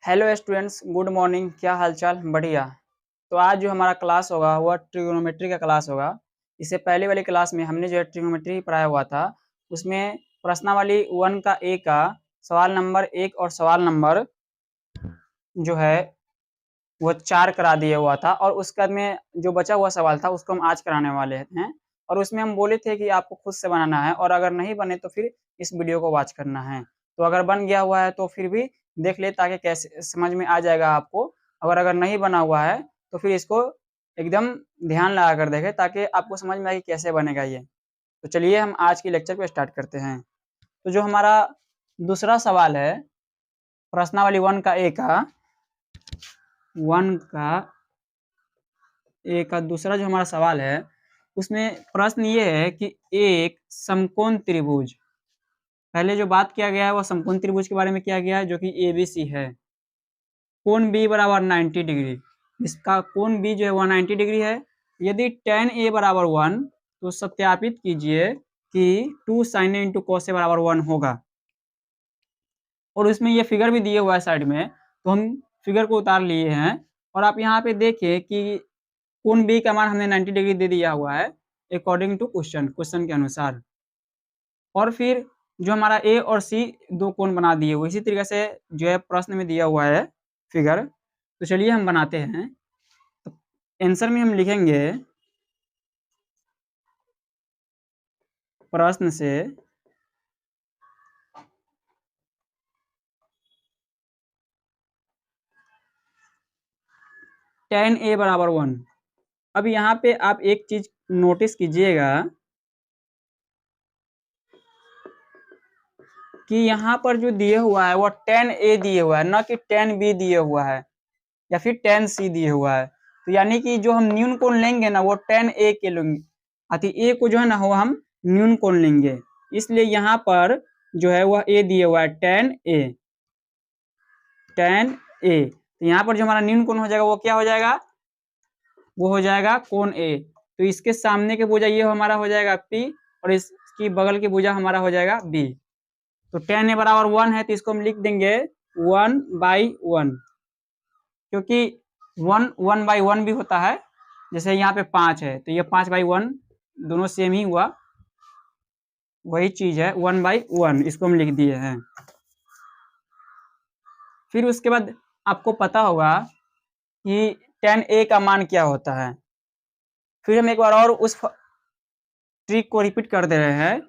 Hello students, good morning. क्या हालचाल? बढ़िया। तो आज जो हमारा क्लास होगा वह ट्रिग्नोमेट्री का क्लास होगा। इससे पहले वाली क्लास में हमने जो है ट्रिग्नोमेट्री पढ़ाया हुआ था, उसमें प्रश्नावली 1 का ए का सवाल नंबर 1 और सवाल नंबर जो है वो 4 करा दिया हुआ था, और उसके बाद में जो बचा हुआ सवाल था उसको हम आज कराने वाले हैं। और उसमें हम बोले थे कि आपको खुद से बनाना है, और अगर नहीं बने तो फिर इस वीडियो को वॉच करना है। तो अगर बन गया हुआ है तो फिर भी देख ले, ताकि कैसे समझ में आ जाएगा आपको। अगर नहीं बना हुआ है तो फिर इसको एकदम ध्यान लगा कर देखें, ताकि आपको समझ में आए कि कैसे बनेगा ये। तो चलिए हम आज की लेक्चर को स्टार्ट करते हैं। तो जो हमारा दूसरा सवाल है प्रश्नावली 1 का ए का दूसरा जो हमारा सवाल है, उसमें प्रश्न ये है कि एक समकोण त्रिभुज, पहले जो बात किया गया है वो समकोण त्रिभुज के बारे में किया गया है, जो कि एबीसी है। कोण बी बराबर 90 डिग्री, इसका कोण बी जो है 190 डिग्री है। यदि tan ए बराबर 1, तो सत्यापित कीजिए कि 2 sin A into cos A बराबर 1 होगा। और उसमें ये फिगर भी दिए हुआ है साइड में, तो हम फिगर को उतार लिए हैं। और आप यहाँ पे देखिए कि कोण बी का मान हमने 90 डिग्री दे दिया हुआ है अकॉर्डिंग टू क्वेश्चन के अनुसार। और फिर जो हमारा ए और सी दो कोण बना दिए हुए, इसी तरीके से जो है प्रश्न में दिया हुआ है फिगर। तो चलिए हम बनाते हैं। तो आंसर में हम लिखेंगे प्रश्न से tan ए बराबर 1। अब यहाँ पे आप एक चीज नोटिस कीजिएगा कि यहाँ पर जो दिए हुआ है वो tan ए दिए हुआ है, न कि tan बी दिए हुआ है या फिर tan सी दिए हुआ है। तो यानी कि जो हम न्यून कोण लेंगे ना वो tan ए के लेंगे, अति ए को जो है ना वो हम न्यून कोण लेंगे। इसलिए यहाँ पर जो है वह ए दिए हुआ है tan ए। तो यहाँ पर जो हमारा न्यून कोण हो जाएगा वो क्या हो जाएगा? वो हो जाएगा कोण ए। तो इसके सामने के भुजा ये हमारा हो जाएगा P, और इसकी बगल की भुजा हमारा हो जाएगा B। तो tan ए बराबर 1 है, तो इसको हम लिख देंगे 1/1, क्योंकि 1/1 भी होता है। जैसे यहाँ पे 5 है तो ये 5/1 दोनों सेम ही हुआ, वही चीज है 1/1, इसको हम लिख दिए हैं। फिर उसके बाद आपको पता होगा कि tan ए का मान क्या होता है। फिर हम एक बार और उस ट्रिक को रिपीट कर दे रहे हैं।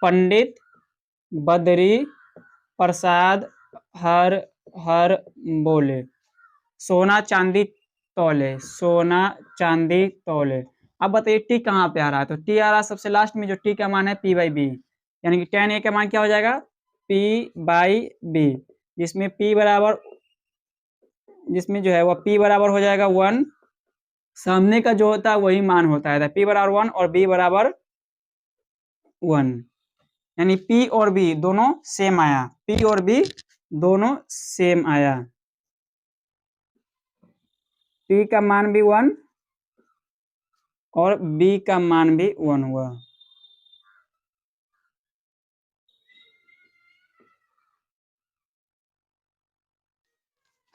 पंडित बद्री प्रसाद हर हर बोले, सोना चांदी तौले, सोना चांदी तौले। अब बताइए टी कहाँ पे आ रहा है? तो टी आ रहा है सबसे लास्ट में, जो टी का मान है P/B, यानी कि tan ए का मान क्या हो जाएगा? P/B, जिसमें P बराबर, जिसमें जो है वह P बराबर हो जाएगा 1। सामने का जो होता है वही मान होता है, P बराबर 1 और B बराबर 1, यानी P और B दोनों सेम आया। P और B दोनों सेम आया। P का मान भी 1 और B का मान भी 1 हुआ।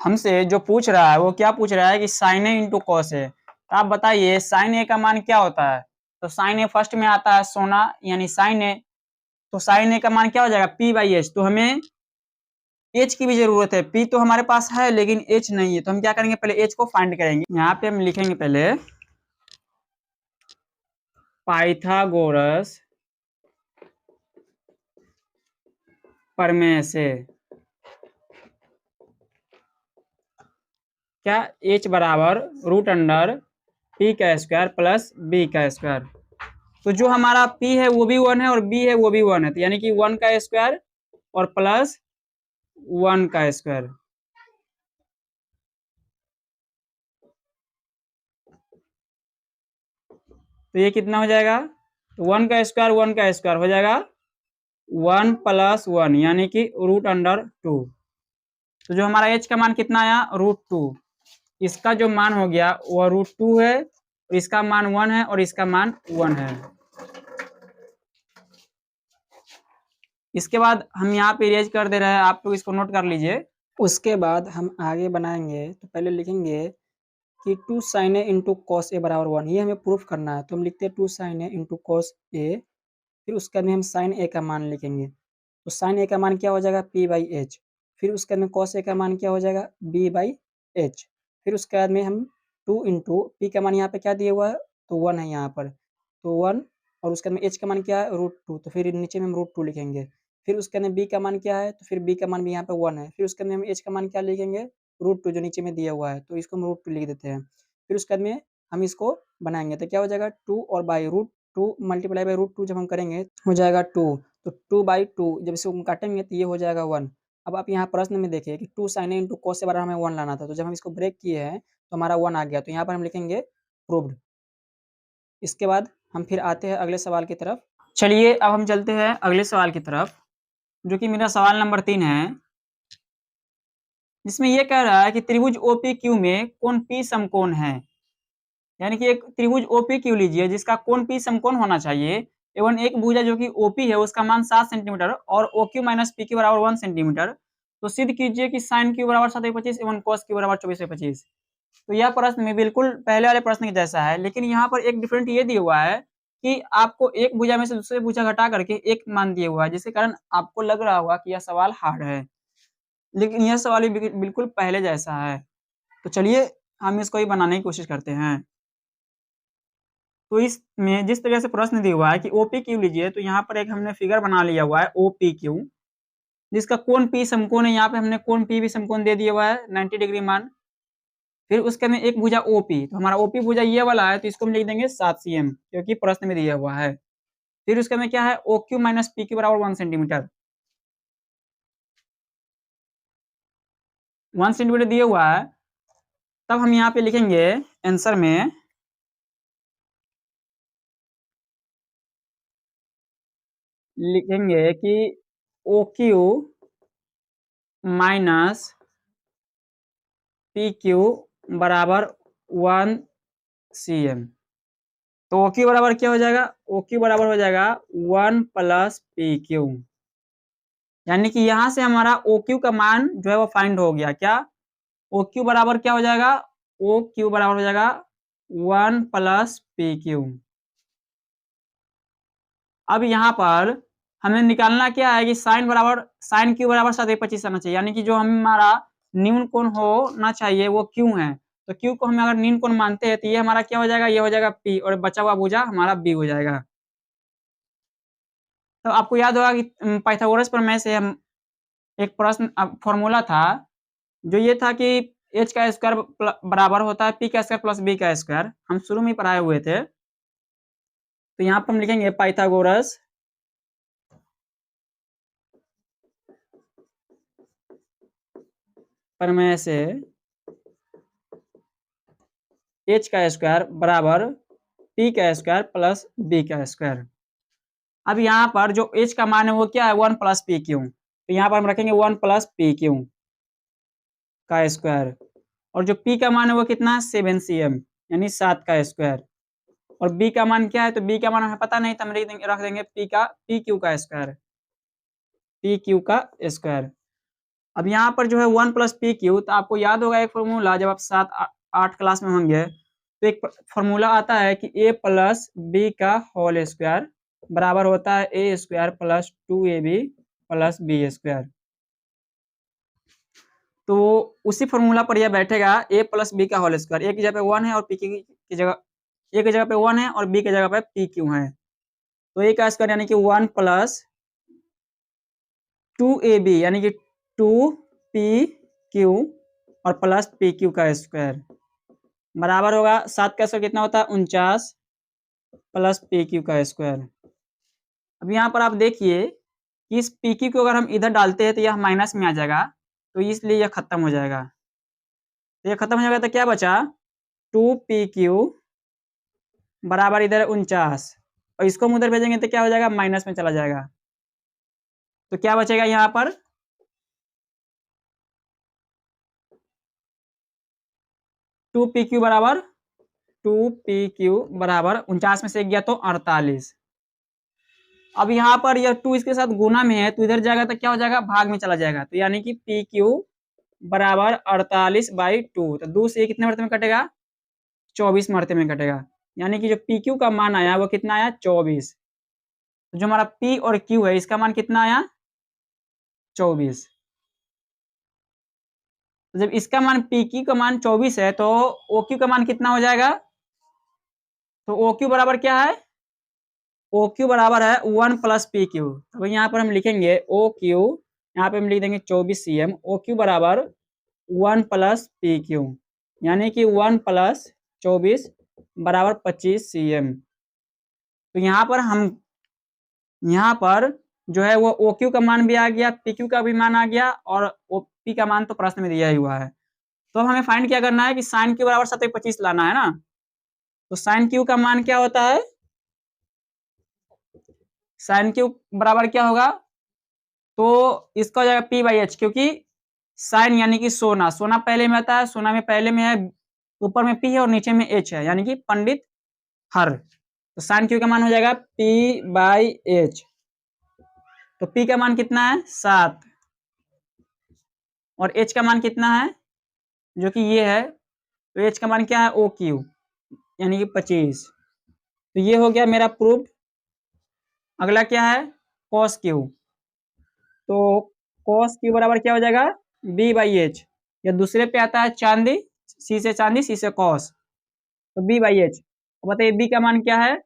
हमसे जो पूछ रहा है वो क्या पूछ रहा है कि sign A into cos A. तो आप बताइए साइन ए का मान क्या होता है? तो साइन ए फर्स्ट में आता है सोना, यानी साइन ए। तो साइन ए का मान क्या हो जाएगा? P/H। तो हमें H की भी जरूरत है, P तो हमारे पास है लेकिन H नहीं है। तो हम क्या करेंगे, पहले H को फाइंड करेंगे। यहाँ पे हम लिखेंगे पहले पाइथागोरस प्रमेय से क्या H बराबर √P का स्क्वायर प्लस B का स्क्वायर। तो जो हमारा P है वो भी 1 है और B है वो भी 1 है, तो यानी कि 1 का स्क्वायर और प्लस 1 का स्क्वायर। तो ये कितना हो जाएगा? तो 1 का स्क्वायर हो जाएगा 1 + 1, यानी कि √2। तो जो हमारा H का मान कितना आया? √2। इसका जो मान हो गया वो √2 है, इसका मान 1 है और इसका मान 1 है। इसके बाद हम यहाँ पे इरेज कर दे रहे हैं, आप लोग इसको नोट कर लीजिए। उसके बाद हम आगे बनाएंगे तो पहले लिखेंगे कि 2 sin a into cos A बराबर 1, ये हमें प्रूफ करना है। तो हम लिखते हैं 2 sin a into cos A, फिर उसके बाद में हम साइन ए का मान लिखेंगे। तो साइन ए का मान क्या हो जाएगा, पी बाई एच। फिर उसके बाद में कॉस ए का मान क्या हो जाएगा, बी बाई एच। फिर उसके बाद में हम 2 इंटू पी का मान यहाँ पे क्या दिया हुआ है, तो 1 है यहाँ पर, तो 1, और उसके बाद में एच का मान क्या है, √2, तो फिर नीचे में हम √2 लिखेंगे। फिर उसके बाद में बी का मान क्या है, तो फिर बी का मान भी यहाँ पे 1 है। फिर उसके बाद में हम एच का मान क्या लिखेंगे, √2 जो नीचे में दिया हुआ है, तो इसको हम √2 लिख देते हैं। फिर उसके बाद में हम इसको बनाएंगे तो क्या हो जाएगा, 2 और बाई √2 मल्टीप्लाई बाई √2 जब हम करेंगे हो जाएगा 2, तो 2/2 जब इसको हम काटेंगे तो ये हो जाएगा 1। अब आप यहाँ प्रश्न में देखिए कि 2 sin a इंटू कॉस से बराबर हमें 1 लाना था, तो जब हम इसको ब्रेक किए हैं तो हमारा 1 आ गया, तो यहाँ पर हम लिखेंगे प्रूव्ड। इसके बाद हम फिर आते हैं अगले सवाल की तरफ। चलिए अब हम चलते हैं अगले सवाल की तरफ, जो कि मेरा सवाल नंबर 3 है, जिसमें ये कह रहा है कि त्रिभुज OPQ में कोण P समकोण है। यानी कि एक त्रिभुज OPQ लीजिए जिसका कोण P समकोण होना चाहिए, एवं एक भुजा जो कि OP है उसका मान 7 सेंटीमीटर और OQ माइनस PQ बराबर 1 सेंटीमीटर। तो सिद्ध कीजिए कि sin Q बराबर 7/25 एवं cos Q बराबर 24/25। तो यह प्रश्न में बिल्कुल पहले वाले प्रश्न के जैसा है, लेकिन यहाँ पर एक डिफरेंट ये दिया हुआ है कि आपको एक भुजा में से दूसरे भुजा घटा करके एक मान दिया हुआ है, जिसके कारण आपको लग रहा होगा कि यह सवाल हार्ड है, लेकिन यह सवाल भी बिल्कुल पहले जैसा है। तो चलिए हम इसको ही बनाने की कोशिश करते हैं। तो इसमें जिस तरह से प्रश्न दिया हुआ है कि OPQ लीजिए, तो यहाँ पर एक हमने फिगर बना लिया हुआ है OPQ, जिसका कोण P समकोण है। यहाँ पे हमने कोण P भी समकोण दे दिया हुआ है 90 डिग्री मान। फिर उसके में एक भुजा OP, तो हमारा OP भुजा ये वाला है, तो इसको हम लिख देंगे 7 cm, क्योंकि प्रश्न में दिया हुआ है। फिर उसके में क्या है, OQ माइनस PQ बराबर 1 सेंटीमीटर, 1 सेंटीमीटर दिया हुआ है। तब हम यहाँ पे लिखेंगे आंसर में लिखेंगे कि OQ माइनस PQ बराबर 1 cm। तो OQ बराबर क्या हो जाएगा, OQ बराबर हो जाएगा 1 प्लस PQ। यानी कि यहाँ से हमारा OQ का मान जो है वो फाइंड हो गया। क्या, OQ बराबर क्या हो जाएगा, OQ बराबर हो जाएगा 1 प्लस PQ। अब यहाँ पर हमें निकालना क्या है कि साइन Q बराबर 7/25 आना चाहिए, यानी कि जो हमारा न्यून कोण होना चाहिए वो Q है। तो Q को हम अगर न्यून कोण मानते हैं तो ये हमारा क्या हो जाएगा, ये हो जाएगा P, और बचा हुआ भुजा हमारा B हो जाएगा। तो आपको याद होगा कि पाइथागोरस प्रमेय से हम एक प्रश्न फॉर्मूला था, जो ये था कि h का स्क्वायर बराबर होता है p का स्क्वायर प्लस b का स्क्वायर, हम शुरू में पढ़ाए हुए थे। तो यहाँ पर हम लिखेंगे पाइथागोरस प्रमेय से h का स्क्वायर बराबर p का स्क्वायर प्लस b का स्क्वायर। अब यहाँ पर जो h का मान है वो क्या है, 1 प्लस PQ, तो यहाँ पर हम रखेंगे 1 प्लस PQ का स्क्वायर, और जो p का मान है वो कितना है, 7 cm, यानी 7 का स्क्वायर। और b का मान क्या है, तो b का मान हमें पता नहीं, तो हम रख देंगे PQ का स्क्वायर, PQ का स्क्वायर। अब यहाँ पर जो है 1 प्लस PQ, तो आपको याद होगा एक फॉर्मूला, जब आप 7-8 क्लास में होंगे तो एक फॉर्मूला आता है कि a प्लस बी का होल स्क्वायर बराबर होता है a square plus 2ab plus b square. तो उसी फॉर्मूला पर यह बैठेगा a प्लस बी का होल स्क्वायर, a की जगह पे 1 है और p की जगह a की जगह पे 1 है और b की जगह पे PQ है। तो a का स्क्वायर यानी कि 1 प्लस 2ab यानी कि 2PQ और प्लस PQ का स्क्वायर बराबर होगा 7 का स्क्वायर कितना होता है, 49 प्लस PQ का स्क्वायर। अब यहाँ पर आप देखिए कि इस PQ को अगर हम इधर डालते हैं तो यह माइनस में आ जाएगा, तो इसलिए यह खत्म हो जाएगा। तो यह खत्म हो जाएगा तो क्या बचा, 2PQ बराबर इधर 49, और इसको हम उधर भेजेंगे तो क्या हो जाएगा, माइनस में चला जाएगा। तो क्या बचेगा यहाँ पर, 2PQ बराबर 49 में से गया तो 48। अब यहाँ पर यह 2 इसके साथ गुना में है, तो इधर जाएगा तो क्या हो जाएगा, भाग में चला जाएगा। तो यानी कि PQ बराबर 48/2। तो 2 से कितने मरते में कटेगा? 24 मरते में कटेगा। यानी कि जो पी क्यू का मान आया वो कितना आया? 24। तो जो हमारा पी और क्यू है इसका मान कितना आया? 24। तो जब इसका मान पी क्यू का मान 24 है तो ओ क्यू का मान कितना हो जाएगा? तो ओ क्यू बराबर क्या है? ओ क्यू बराबर है 1 प्लस पी क्यू। तो यहाँ पर हम लिखेंगे ओ क्यू, यहाँ पे हम लिख देंगे 24 CM। ओ क्यू बराबर 1 प्लस पी क्यू, यानी कि 1 प्लस 24 बराबर 25 CM। तो यहाँ पर जो है वो ओ क्यू का मान भी आ गया, पी क्यू का भी मान आ गया, और ओ पी का मान तो प्रश्न में दिया ही हुआ है। तो हमें फाइंड क्या करना है कि साइन क्यू बराबर 7/25 लाना है ना। तो साइन क्यू का मान क्या होता है? साइन क्यू बराबर क्या होगा? तो इसका हो जाएगा P/H, क्योंकि साइन यानी कि सोना, सोना पहले में आता है, सोना में पहले में है, ऊपर में P है और नीचे में H है, यानी कि पंडित हर। तो साइन क्यू का मान हो जाएगा P/H। तो P का मान कितना है? 7, और H का मान कितना है जो कि ये है? तो H का मान क्या है? OQ, यानी कि 25। तो ये हो गया मेरा प्रूफ। अगला क्या है? cos Q। तो cos Q बराबर क्या हो जाएगा? B/H। या दूसरे पे आता है चांदी, C से चांदी, C से cos, तो B/H। बताइए B का मान क्या है?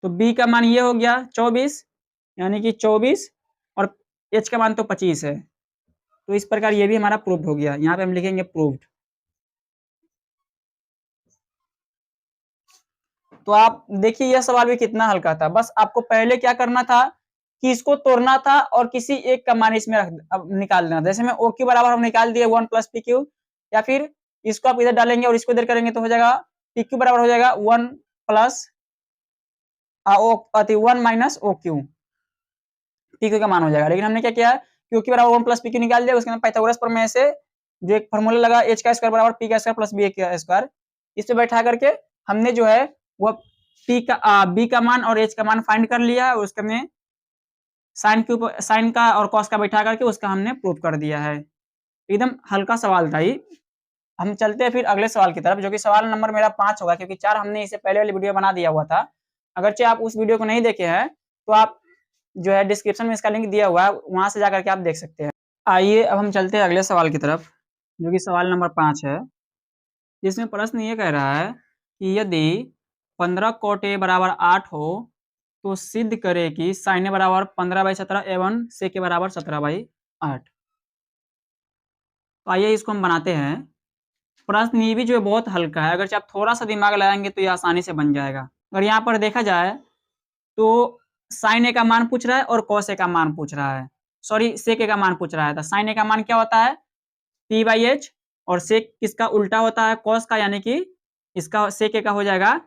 तो B का मान ये हो गया 24, यानी कि 24, और H का मान तो 25 है। तो इस प्रकार ये भी हमारा प्रूफ हो गया। यहाँ पे हम लिखेंगे प्रूफ्ड। तो आप देखिए यह सवाल भी कितना हल्का था। बस आपको पहले क्या करना था कि इसको तोड़ना था और किसी एक का मान इसमें निकाल देना। जैसे में ओ क्यू बराबर हम निकाल दिए 1 प्लस पी क्यू, या फिर इसको आप इधर डालेंगे और इसको इधर करेंगे तो हो जाएगा पी क्यू बराबर हो जाएगा 1 plus 1 minus o q, p q का मान हो जाएगा। लेकिन हमने क्या किया, क्यू क्यू बराबर 1 प्लस पी क्यू निकाल दिया, उसके बाद पाइथागोरस प्रमेय से जो एक फार्मूला लगा एच का स्क्वायर बराबर पी का स्क्वायर प्लस बी का स्क्वायर, इस पे बैठा करके हमने जो है वो पी का बी का मान और एच का मान फाइंड कर लिया, और उसके में साइन का और कॉस का बैठा करके उसका हमने प्रूफ कर दिया है। एकदम हल्का सवाल था ये। हम चलते हैं फिर अगले सवाल की तरफ, जो कि सवाल नंबर मेरा 5 होगा, क्योंकि 4 हमने इसे पहले वाली वीडियो बना दिया हुआ था। अगरचे आप उस वीडियो को नहीं देखे हैं तो आप जो है डिस्क्रिप्शन में इसका लिंक दिया हुआ है, वहां से जाकर के आप देख सकते हैं। आइए अब हम चलते हैं अगले सवाल की तरफ, जो कि सवाल नंबर 5 है, जिसमें प्रश्न ये कह रहा है कि यदि 15 cot A बराबर 8 हो तो सिद्ध करे कि sin A बराबर 15/17 एवं sec के बराबर 17/8। तो आइए इसको हम बनाते हैं। प्रश्न ये भी जो है बहुत हल्का है, अगर आप थोड़ा सा दिमाग लगाएंगे तो ये आसानी से बन जाएगा। अगर यहाँ पर देखा जाए तो साइन ए का मान पूछ रहा है और कॉस ए का मान पूछ रहा है, सॉरी सेक ए का मान पूछ रहा है। तो साइन ए का मान क्या होता है? P/H, और सेक किसका उल्टा होता है? कॉस का, यानी कि इसका सेक ए का हो जाएगा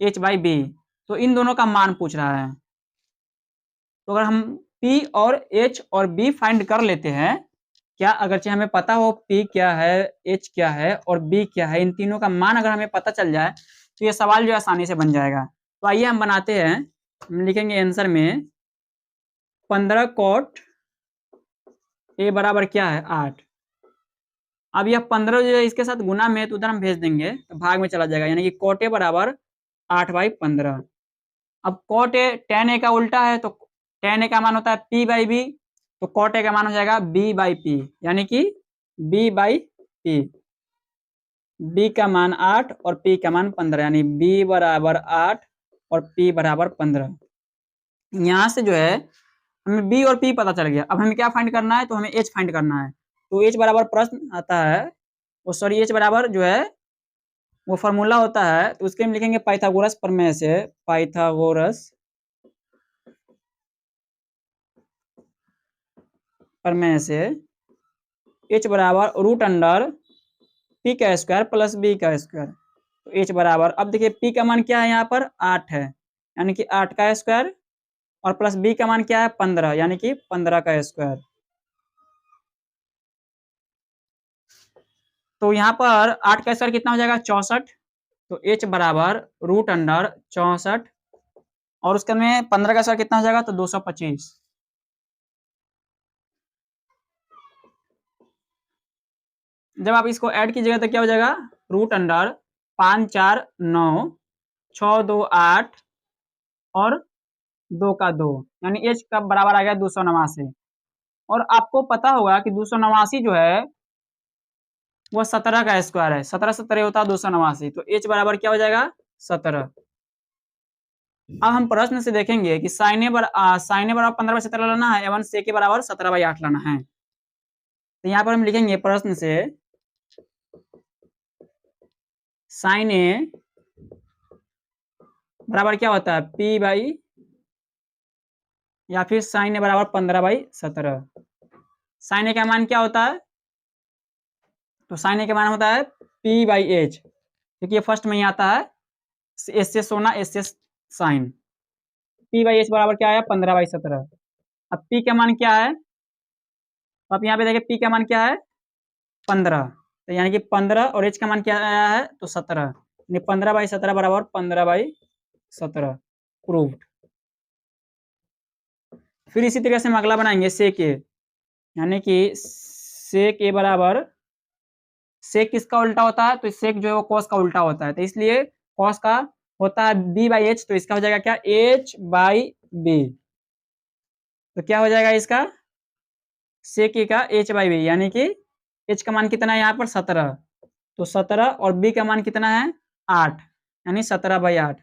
H/B। तो इन दोनों का मान पूछ रहा है। तो अगर हम P और H और B फाइंड कर लेते हैं, क्या अगरचे हमें पता हो P क्या है, H क्या है और B क्या है, इन तीनों का मान अगर हमें पता चल जाए तो ये सवाल जो आसानी से बन जाएगा। तो आइए हम बनाते हैं। हम लिखेंगे आंसर में 15 cot A बराबर क्या है? 8। अब यह 15 जो है इसके साथ गुना में, तो उधर हम भेज देंगे तो भाग में चला जाएगा, यानी कि cot A बराबर 8/15। अब cot A tan A का उल्टा है, तो tan A का मान होता है P/B, तो cot A का मान हो जाएगा B/P, यानी कि B/P। B का मान 8 और P का मान 15, यानी B बराबर 8 और P बराबर 15। यहाँ से जो है हमें B और P पता चल गया। अब हमें क्या फाइंड करना है? तो हमें H फाइंड करना है। तो H बराबर प्रश्न आता है, वो सॉरी H बराबर जो है वो फॉर्मूला होता है, तो उसके हम लिखेंगे पाइथागोरस प्रमेय से, पाइथागोरस प्रमेय से H बराबर रूट अंडर P का स्क्वायर प्लस B का स्क्वायर। तो H बराबर, अब देखिए P का मान क्या है? यहाँ पर 8 है, यानी कि 8 का स्क्वायर, और प्लस B का मान क्या है? 15, यानी कि 15 का स्क्वायर। तो यहाँ पर 8 का स्क्वायर कितना हो जाएगा? 64। तो H बराबर रूट अंडर 64, और उसके में 15 का स्क्वायर कितना हो जाएगा? तो 225। जब आप इसको ऐड कीजिएगा तो क्या हो जाएगा, रूट अंडर 5 4 9 6 2 8 और 2 का 2, यानी एच का बराबर आ गया 289। और आपको पता होगा कि 289 जो है वो 17 का स्क्वायर है, 17 17 होता है 289, तो एच बराबर क्या हो जाएगा 17। अब हम प्रश्न से देखेंगे कि साइन बराबर 15/17 लाना है एवं सेक बराबर 17/8 लाना है। तो यहाँ पर हम लिखेंगे प्रश्न से साइन ए बराबर क्या होता है पी बाई, या फिर साइन ए बराबर 15/17। साइन ए का मान क्या होता है, तो साइन ए का मान होता है पी बाई एच, क्योंकि ये फर्स्ट में ही आता है, एस से सोना एस से साइन। पी बाई एच बराबर क्या है 15/17। अब पी का मान क्या है, तो आप यहाँ पे देखिए पी का मान क्या है 15, तो यानी कि 15 और एच का मान क्या आया है तो 17, यानी 15/17 बराबर 15/17 प्रूव्ड। फिर इसी तरीके से हम अगला बनाएंगे सेक ए, यानी कि सेक ए बराबर, सेक किसका उल्टा होता है, तो सेक जो है वो कॉस का उल्टा होता है, तो इसलिए कॉस का होता है बी बाई एच, तो इसका हो जाएगा क्या एच बाई बी। तो क्या हो जाएगा इसका सेक ए का एच बाई बी, यानी कि एच का मान कितना है यहाँ पर 17, तो 17 और बी का मान कितना है 8, यानी 17/8।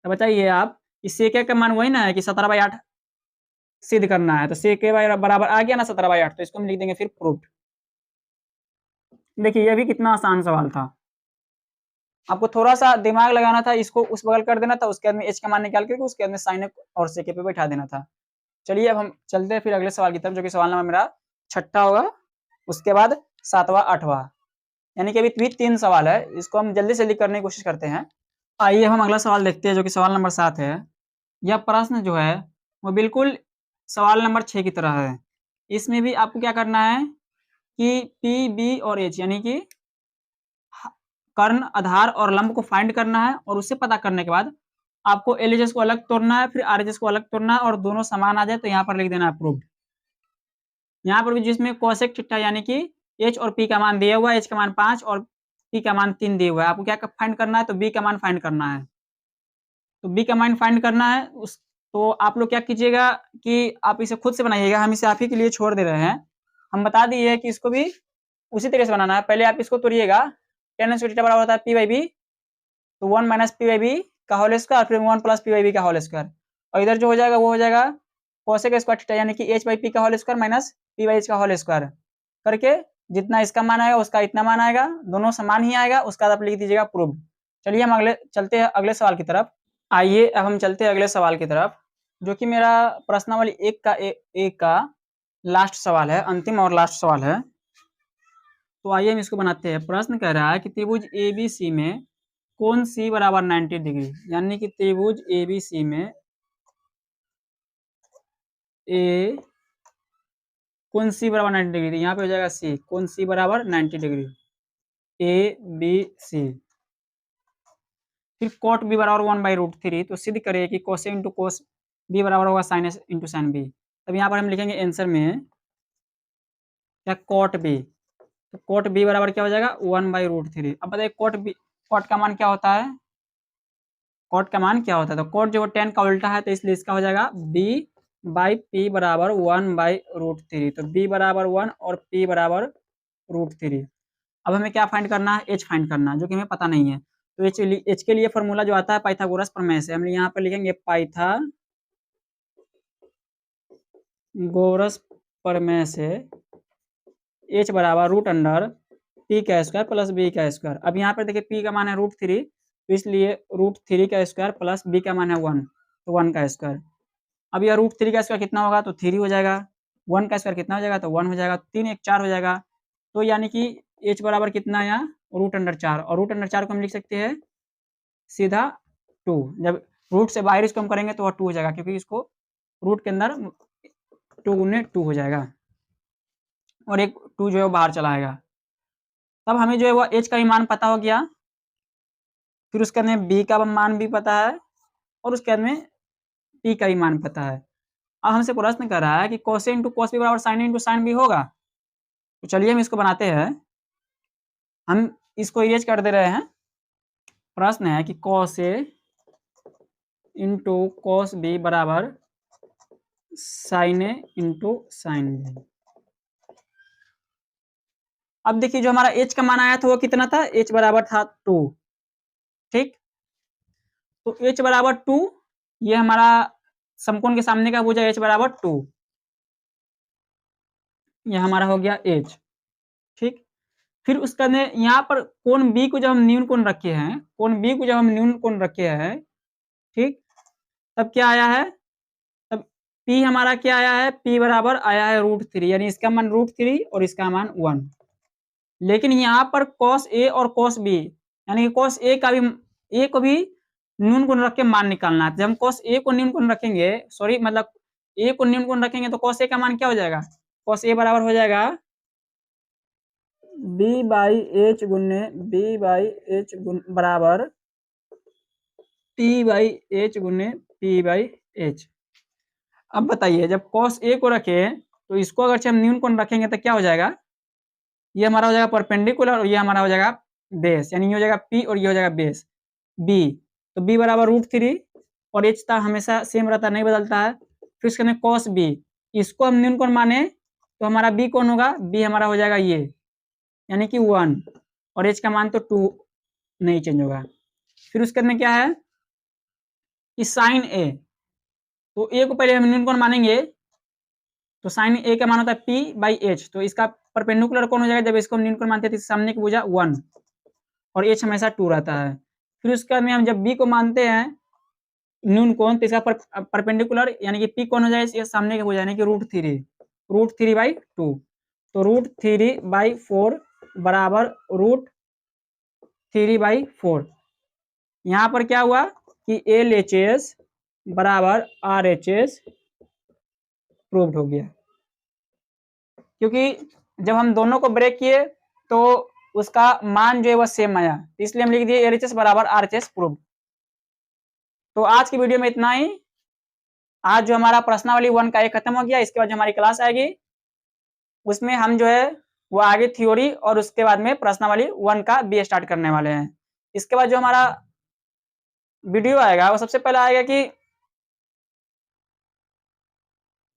तो बताइए आप इस सेक ए का मान वही ना है कि 17/8 सिद्ध करना है, तो सेक ए बराबर आ गया ना 17/8, तो इसको हम लिख देंगे फिर प्रूफ्ड। देखिए ये भी कितना आसान सवाल था, आपको थोड़ा सा दिमाग लगाना था, इसको उस बगल कर देना था, उसके बाद में एच का मान निकाल के उसके बाद में साइन और सेक पे बैठा देना था। चलिए अब हम चलते हैं फिर अगले सवाल की तरफ, जो कि सवाल नंबर मेरा 6ठा होगा, उसके बाद 7वां 8वां, यानी कि अभी भी 3 सवाल है, इसको हम जल्दी से जल्दी करने की कोशिश करते हैं। आइए हम अगला सवाल देखते हैं, जो कि सवाल नंबर 7 है। यह प्रश्न जो है वो बिल्कुल सवाल नंबर 6 की तरह है। इसमें भी आपको क्या करना है कि पी बी और एच, यानी कि कर्ण आधार और लंब को फाइंड करना है, और उससे पता करने के बाद आपको एलएचएस को अलग तोड़ना है, फिर आरएचएस को अलग तोड़ना है, और दोनों समान आ जाए तो यहाँ पर लिख देना अप्रूव्ड। यहाँ पर भी जिसमें कोसेक थीटा, यानी कि एच और पी का मान दिया हुआ है, एच का मान 5 और पी का मान 3 दिया हुआ है, आपको क्या फाइंड करना है तो बी का मान फाइंड करना है। तो बी का मान फाइंड करना है उस, तो आप लोग क्या कीजिएगा कि आप इसे खुद से बनाइएगा, हम इसे आप ही के लिए छोड़ दे रहे हैं। हम बता दिए कि इसको भी उसी तरीके से बनाना है। पहले आप इसको तोड़िएगा, टेन स्क्वायर थीटा बराबर होता है पी बाई बी, तो 1 माइनस पी बाई बी का होल स्क्वायर, फिर 1 प्लस पी बाई बी का होल स्क्वायर, और इधर जो हो जाएगा वो हो जाएगा कोसेक स्क्वायर थीटा, यानी कि एच बाई पी का whole square minus p by h का होल स्क्वायर करके जितना इसका मान आएगा उसका इतना मान आएगा, दोनों समान ही आएगा, उसका बाद आप लिख दीजिएगा प्रूव्ड। चलिए हम अगले चलते हैं अगले सवाल की तरफ। आइए अब हम चलते हैं अगले सवाल की तरफ, जो कि मेरा प्रश्नावली एक का लास्ट सवाल है, अंतिम और लास्ट सवाल है। तो आइए हम इसको बनाते हैं। प्रश्न कह रहा है कि त्रिभुज एबीसी में कोण सी बराबर 90 डिग्री, यानी कि त्रिभुज एबीसी में ए कोण सी बराबर 90 डिग्री, यहाँ पे हो जाएगा सी, कोण सी बराबर 90 डिग्री ए बी सी। फिर कॉट बी बराबर 1/√3, तो सिद्ध करिए कि कोस ए इंटू कोस बी बराबर होगा साइन ए इंटू साइन बी। तब यहाँ पर हम लिखेंगे आंसर में क्या कॉट बी, तो कॉट बी बराबर क्या हो जाएगा 1/√3। अब बताइए कॉट का मान क्या होता है, कॉट का मान क्या होता है, तो कॉट जो 10 का उल्टा है, तो इसलिए इसका हो जाएगा बी बाई पी बराबर 1/√3, तो बी बराबर 1 और पी बराबर √3। अब हमें क्या फाइंड करना है, एच फाइंड करना है, जो कि हमें पता नहीं है। तो एच के लिए फॉर्मूला जो आता है पाइथागोरस प्रमेय से, हम यहाँ पर लिखेंगे पाइथागोरस प्रमेय से एच बराबर रूट अंडर पी का स्क्वायर प्लस बी का स्क्वायर। अब यहाँ पर देखिए पी का मान है √3, तो इसलिए √3 का स्क्वायर प्लस बी का मान है 1, तो 1 का स्क्वायर। अब यह √3 का स्क्वायर कितना होगा तो 3 हो जाएगा, 1 का स्क्वायर कितना हो जाएगा तो 1 हो जाएगा, 3 1 4 हो जाएगा। तो यानी कि एच बराबर कितना है यहाँ √4, और √4 को हम लिख सकते हैं सीधा 2, जब रूट से बाहर इसको हम करेंगे तो वह 2 हो जाएगा, क्योंकि इसको रूट के अंदर 2 गुने 2 हो जाएगा, और एक 2 जो है वो बाहर चला आएगा। तब हमें जो है वो एच का भी मान पता हो गया, फिर उसके बाद में बी का मान भी पता है, और उसके बाद में पी का भी मान पता है। अब हमसे प्रश्न कर रहा है कि कोस ए इंटू कोस बी बराबर साइन ए इंटू साइन बी होगा, तो चलिए हम इसको बनाते हैं। हम इसको इरेज कर दे रहे हैं। प्रश्न है कि cos A into cos B बराबर sin A into sin B। अब देखिए जो हमारा h का मान आया था वो कितना था, h बराबर था 2। ठीक, तो h बराबर 2, ये हमारा समकोण के सामने का भुजा h बराबर 2, ये हमारा हो गया h। ठीक, फिर उसका यहाँ पर कोण B को जब हम न्यून कोण रखे हैं, कोण B को जब हम न्यून कोण रखे हैं, ठीक, तब क्या आया है, तब P हमारा क्या आया है, P बराबर आया है √3, यानी इसका मान √3 और इसका मान 1। लेकिन यहाँ पर cos A और cos B, यानी कि cos A का भी, A को भी न्यून कोण रख के मान निकालना है। जब हम cos A को न्यून कोण रखेंगे, सॉरी मतलब A को न्यून कोण रखेंगे तो cos A का मान क्या हो जाएगा, cos A बराबर हो जाएगा B/H गुने B/H बराबर P/H गुने P/H। अब बताइए जब cos A को रखे तो इसको अगर हम न्यून कोण रखेंगे तो क्या हो जाएगा, ये हमारा हो जाएगा परपेंडिकुलर और ये हमारा हो जाएगा बेस, यानी ये हो जाएगा P और ये हो जाएगा बेस B। तो B बराबर √3 और H था हमेशा सेम रहता है, नहीं बदलता है। फिर इसके अंदर cos B, इसको हम न्यून कोण माने तो हमारा B कौन होगा, B हमारा हो जाएगा ये, यानी कि 1, और H का मान तो 2 नहीं चेंज होगा। फिर उसके अंदर क्या है कि sin A, तो A को पहले हम न्यून कोण मानेंगे तो sin A का मान होता है P/H, तो इसका परपेंडिकुलर कौन हो जाएगा, जब इसको हम न्यून कोण मानते हैं तो सामने की भुजा 1 और H हमेशा 2 रहता है। फिर उसके बाद में हम जब B को मानते हैं न्यून कोण तो इसका परपेंडिकुलर यानी कि P कौन हो जाएगा, इसके सामने की भुजा यानी कि √3/2, तो √3/4 बराबर √3/4। यहाँ पर क्या हुआ कि LHS बराबर RHS प्रूव्ड हो गया, क्योंकि जब हम दोनों को ब्रेक किए तो उसका मान जो है वह सेम आया, इसलिए हम लिख दिए LHS बराबर RHS प्रूव्ड। तो आज की वीडियो में इतना ही। आज जो हमारा प्रश्नावली 1 का एक खत्म हो गया, इसके बाद जो हमारी क्लास आएगी उसमें हम जो है वो आगे थ्योरी और उसके बाद में प्रश्नावली 1 का B स्टार्ट करने वाले हैं। इसके बाद जो हमारा वीडियो आएगा वो सबसे पहले आएगा कि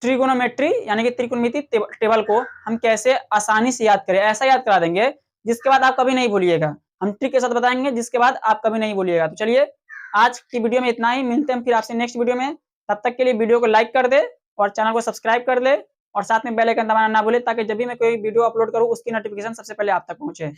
ट्रिगोनोमेट्री यानी कि त्रिकोणमिति टेबल को हम कैसे आसानी से याद करें, ऐसा याद करा देंगे जिसके बाद आप कभी नहीं भूलिएगा। हम ट्रिक के साथ बताएंगे जिसके बाद आप कभी नहीं भूलिएगा। तो चलिए आज की वीडियो में इतना ही, मिलते हैं फिर आपसे नेक्स्ट वीडियो में। तब तक के लिए वीडियो को लाइक कर दे और चैनल को सब्सक्राइब कर ले और साथ में बेल आइकन दबाना ना भूले, ताकि जब भी मैं कोई वीडियो अपलोड करूँ उसकी नोटिफिकेशन सबसे पहले आप तक पहुंचे।